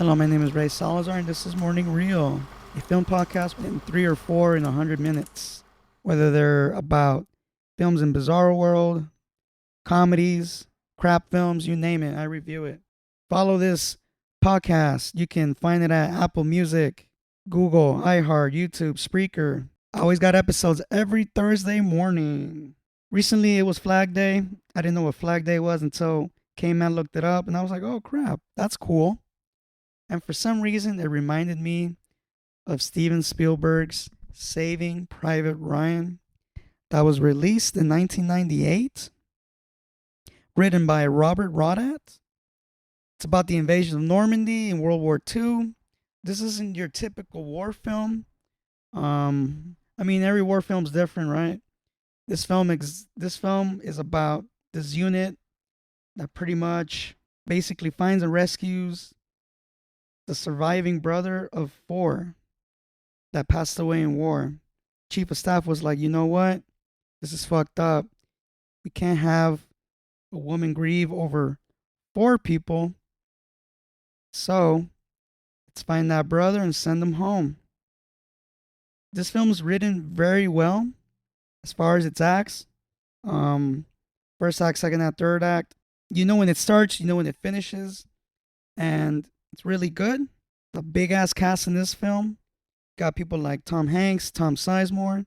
Hello, my name is Ray Salazar, and this is Morning Reel, a film podcast in 3 or 4 in 100 minutes. Whether they're about films in bizarre world, comedies, crap films, you name it, I review it. Follow this podcast. You can find it at Apple Music, Google, iHeart, YouTube, Spreaker. I always got episodes every Thursday morning. Recently, it was Flag Day. I didn't know what Flag Day was until K-Man looked it up, and I was like, oh crap, that's cool. And for some reason, it reminded me of Steven Spielberg's Saving Private Ryan that was released in 1998, written by Robert Rodat. It's about the invasion of Normandy in World War II. This isn't your typical war film. Every war film's different, right? This film is about this unit that pretty much basically finds and rescues the surviving brother of 4 that passed away in war. Chief of staff was like, you know what? This is fucked up. We can't have a woman grieve over 4 people. So let's find that brother and send him home. This film is written very well as far as its acts. First act, second act, third act. You know when it starts, you know when it finishes. And it's really good. A big ass cast in this film. Got people like Tom Hanks, Tom Sizemore,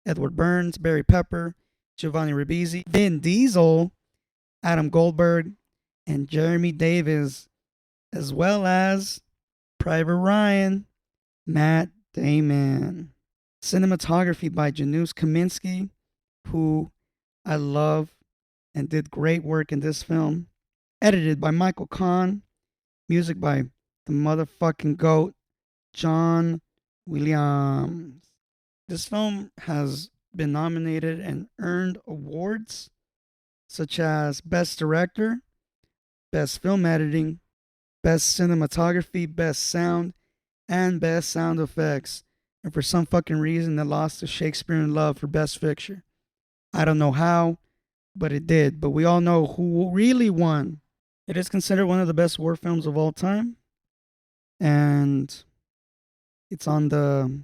Edward Burns, Barry Pepper, Giovanni Ribisi, Vin Diesel, Adam Goldberg, and Jeremy Davis, as well as Private Ryan, Matt Damon. Cinematography by Janusz Kaminski, who I love and did great work in this film. Edited by Michael Kahn. Music by the motherfucking GOAT, John Williams. This film has been nominated and earned awards such as Best Director, Best Film Editing, Best Cinematography, Best Sound, and Best Sound Effects. And for some fucking reason, it lost to Shakespeare in Love for Best Picture. I don't know how, but it did. But we all know who really won. It is considered one of the best war films of all time. And it's on the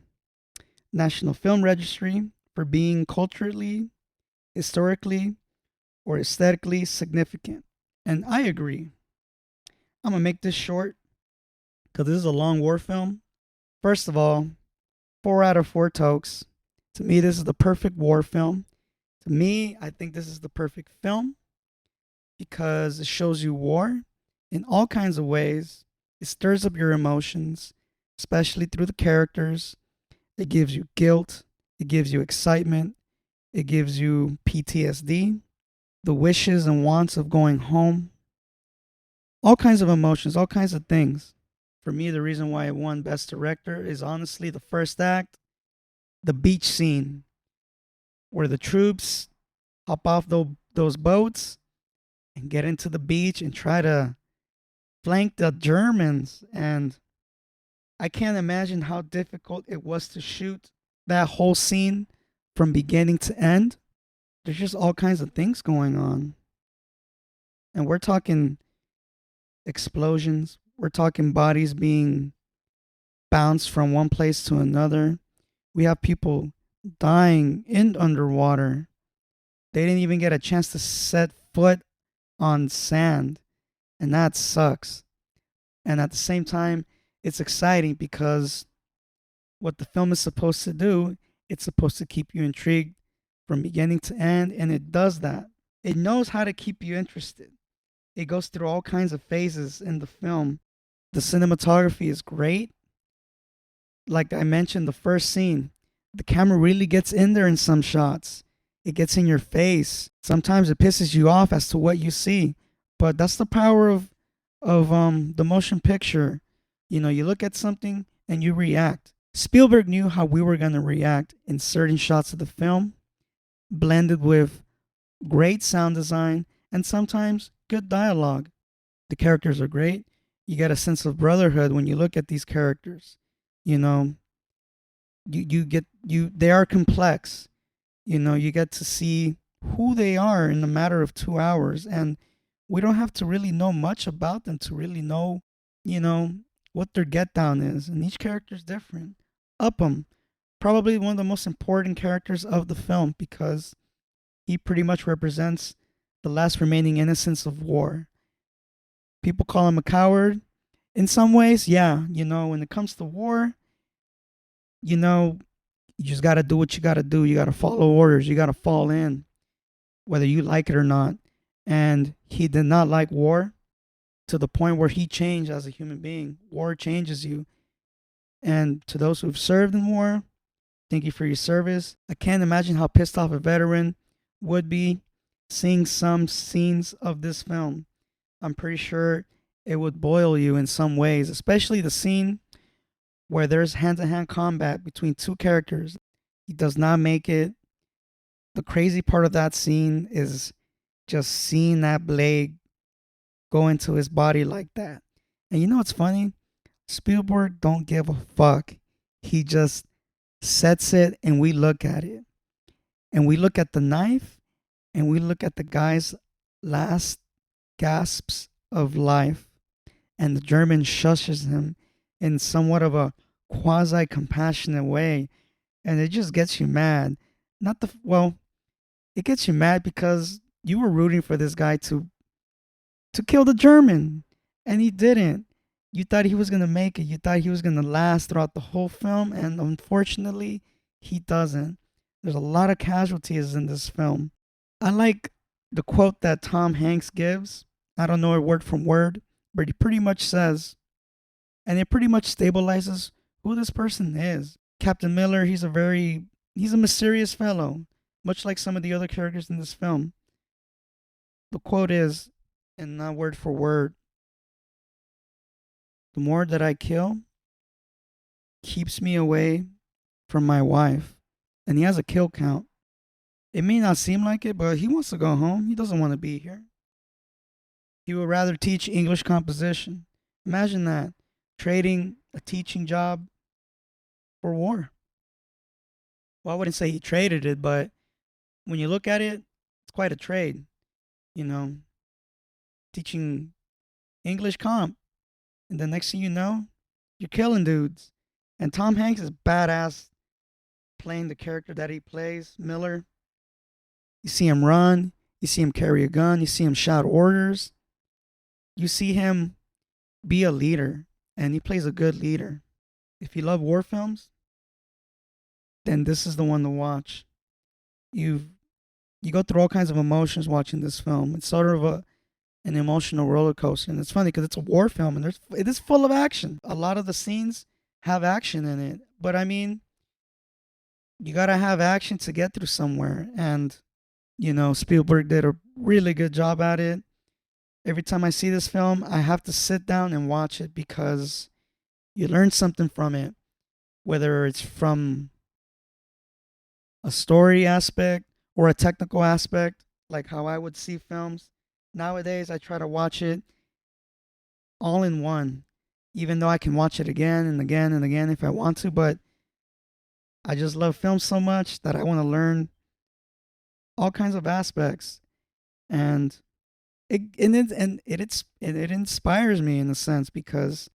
National Film Registry for being culturally, historically, or aesthetically significant. And I agree. I'm going to make this short because this is a long war film. First of all, 4 out of 4 tokes. To me, this is the perfect war film. To me, I think this is the perfect film because it shows you war in all kinds of ways. It stirs up your emotions, especially through the characters. It gives you guilt. It gives you excitement. It gives you PTSD, the wishes and wants of going home. All kinds of emotions, all kinds of things. For me, the reason why it won Best Director is honestly the first act, the beach scene, where the troops hop off those boats and get into the beach and try to flank the Germans. And I can't imagine how difficult it was to shoot that whole scene from beginning to end. There's just all kinds of things going on. And we're talking explosions. We're talking bodies being bounced from one place to another. We have people dying in underwater. They didn't even get a chance to set foot on sand. And that sucks. And at the same time, it's exciting because what the film is supposed to do, it's supposed to keep you intrigued from beginning to end. And it does that. It knows how to keep you interested. It goes through all kinds of phases in the film. The cinematography is great. Like I mentioned, the first scene, the camera really gets in there in some shots. It gets in your face. Sometimes it pisses you off as to what you see. But that's the power of the motion picture. You know, you look at something and you react. Spielberg knew how we were going to react in certain shots of the film, blended with great sound design and sometimes good dialogue. The characters are great. You get a sense of brotherhood when you look at these characters. You know, they are complex. You know, you get to see who they are in a matter of 2 hours, and we don't have to really know much about them to really know, you know, what their get down is, and each character is different. Upham, probably one of the most important characters of the film because he pretty much represents the last remaining innocence of war. People call him a coward. In some ways, yeah, when it comes to war, you know, you just got to do what you got to do. You got to follow orders. You got to fall in, whether you like it or not. And he did not like war to the point where he changed as a human being. War changes you. And to those who've served in war, thank you for your service. I can't imagine how pissed off a veteran would be seeing some scenes of this film. I'm pretty sure it would boil you in some ways, especially the scene where there's hand-to-hand combat between two characters. He does not make it. The crazy part of that scene is just seeing that blade go into his body like that. And you know what's funny? Spielberg don't give a fuck. He just sets it and we look at it. And we look at the knife and we look at the guy's last gasps of life. And the German shushes him in somewhat of a quasi compassionate way. And it just gets you mad. It gets you mad because you were rooting for this guy to kill the German. And he didn't. You thought he was going to make it. You thought he was going to last throughout the whole film. And unfortunately, he doesn't. There's a lot of casualties in this film. I like the quote that Tom Hanks gives. I don't know it word from word, but he pretty much says, and it pretty much stabilizes who this person is. Captain Miller, he's a mysterious fellow, much like some of the other characters in this film. The quote is, and not word for word, the more that I kill keeps me away from my wife. And he has a kill count. It may not seem like it, but he wants to go home. He doesn't want to be here. He would rather teach English composition. Imagine that. Trading a teaching job for war. Well, I wouldn't say he traded it, but when you look at it, it's quite a trade. Teaching English comp. And the next thing you know, you're killing dudes. And Tom Hanks is badass playing the character that he plays, Miller. You see him run. You see him carry a gun. You see him shout orders. You see him be a leader. And he plays a good leader. If you love war films, then this is the one to watch. You go through all kinds of emotions watching this film. It's sort of an emotional roller coaster. And it's funny because it's a war film and it is full of action. A lot of the scenes have action in it. But I mean, you got to have action to get through somewhere. And, Spielberg did a really good job at it. Every time I see this film, I have to sit down and watch it because you learn something from it. Whether it's from a story aspect or a technical aspect, like how I would see films. Nowadays, I try to watch it all in one, even though I can watch it again and again and again if I want to. But I just love film so much that I want to learn all kinds of aspects, and it inspires me in a sense because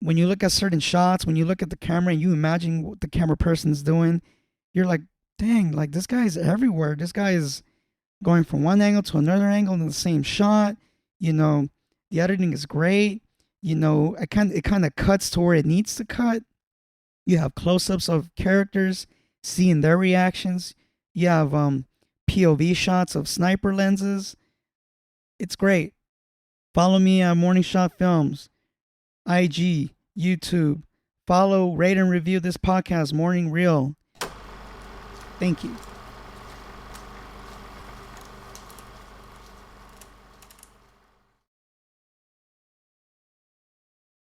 when you look at certain shots, when you look at the camera and you imagine what the camera person's doing, you're like, dang, like this guy is everywhere. This guy is going from one angle to another angle in the same shot. The editing is great. It kind of cuts to where it needs to cut. You have close-ups of characters, seeing their reactions. You have POV shots of sniper lenses. It's great. Follow me at Morning Shot Films, IG, YouTube. Follow, rate, and review this podcast, Morning Reel. Thank you.